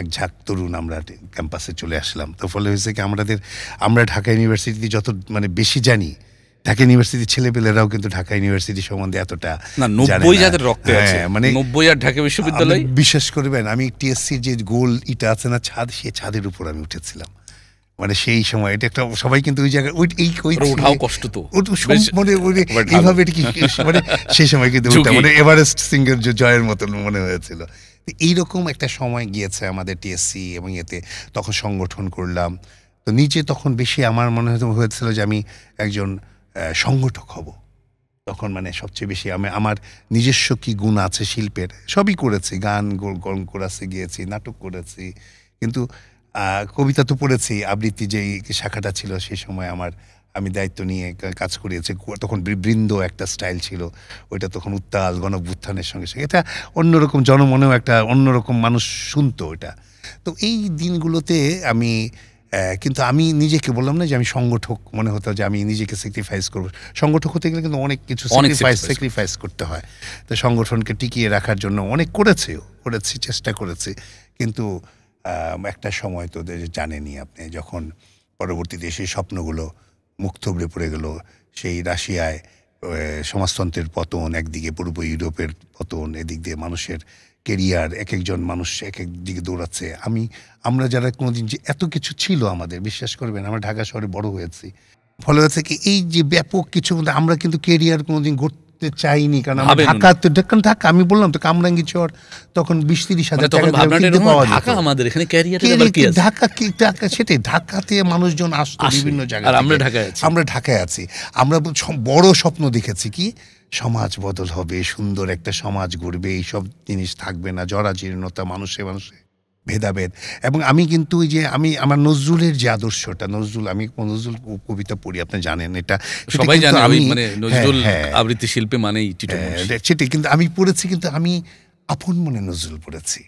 এক ঝাঁক তরুণ আমরা ক্যাম্পাসে চলে আসলাম। তো ফলে হয়েছে কি আমরা ঢাকা ইউনিভার্সিটিতে যত মানে বেশি জানি, ঢাকা ইউনিভার্সিটির ছেলেপেলেরাও কিন্তু ঢাকা ইউনিভার্সিটি সম্বন্ধে এতটা না, 90 যাদের রক্তে আছে, মানে 90 আর ঢাকা বিশ্ববিদ্যালয়। বিশ্বাস করবেন, আমি টিএসসির যে গোল ইটা আছে না, ছাদ, সেই ছাদের উপর আমি উঠেছিলাম। মানে সেই সময় এটা একটা, সবাই কিন্তু ওই জায়গায় ওঠাও কষ্ট, তো মানে এইভাবে কি মানে সেই সময় কিন্তু মানে এভারেস্ট সিঙ্গের জয়ের মতন মনে হয়েছিল। এইরকম একটা সময় গিয়েছে আমাদের টিএসসি এবং এতে তখন সংগঠন করলাম। তো নিজে তখন বেশি আমার মনে হয়েছিল যে আমি একজন সংগঠক হব তখন, মানে সবচেয়ে বেশি আমার নিজস্ব কি গুণ আছে শিল্পের, সবই করেছি, গান করেছি, গিয়েছি, নাটক করেছি, কিন্তু কবিতা তো পড়েছি। আবৃত্তি যেই শাখাটা ছিল সেই সময় আমি দায়িত্ব নিয়ে কাজ করিয়েছি। তখন বৃন্দ একটা স্টাইল ছিল, ওইটা তখন উত্তাল গণঅভ্যুত্থানের সঙ্গে সঙ্গে এটা অন্যরকম, জনমনেও একটা অন্যরকম মানুষ শুনতো এটা। তো এই দিনগুলোতে কিন্তু আমি নিজেকে বললাম না যে আমি সংগঠক মনে হতো যে আমি নিজেকে স্যাক্রিফাইস করবো। সংগঠক হতে গেলে কিন্তু অনেক কিছু স্যাক্রিফাইস করতে হয়। তো সংগঠনকে টিকিয়ে রাখার জন্য অনেক করেছি, চেষ্টা করেছি, কিন্তু একটা সময় তো জানেনই আপনি, যখন পরবর্তীতে সেই স্বপ্নগুলো মুখ থুবড়ে পড়ে গেল, সেই রাশিয়ায় সমাজতন্ত্রের পতন, একদিকে পূর্ব ইউরোপের পতন, এদিক দিয়ে মানুষের কেরিয়ার, এক একজন মানুষ এক এক দিকে দৌড়াচ্ছে। আমরা যারা কোনোদিন যে এত কিছু ছিল আমাদের, বিশ্বাস করবেন, আমরা ঢাকা শহরে বড় হয়েছি, ফলে হচ্ছে কি এই যে ব্যাপক কিছু, আমরা কিন্তু কেরিয়ার কোনোদিন গড়তে চাইনি, কারণ ঢাকা আমি বললাম তো কামরাঙ্গীচর তখন 20-30 হাজার টাকা পাওয়া যেত। ঢাকা সেটাই, ঢাকাতে মানুষজন আসতো বিভিন্ন জায়গায়, আমরা ঢাকায় আছি। আমরা বড় স্বপ্ন দেখেছি কি সমাজ বদল হবে, সুন্দর একটা সমাজ গড়বে, এইসব জিনিস থাকবে না, জরাজীর্ণতা, মানুষে ভেদাভেদ। এবং আমি কিন্তু ওই যে আমার নজরুলের যে আদর্শটা, আমি নজরুল কবিতা পড়ি, আপনি জানেন এটা, সবাই জানে, মানে নজরুল আবৃত্তি শিল্পে মানেই সেটাই, কিন্তু আমি পড়েছি, কিন্তু আমি আপন মনে নজরুল পড়েছি।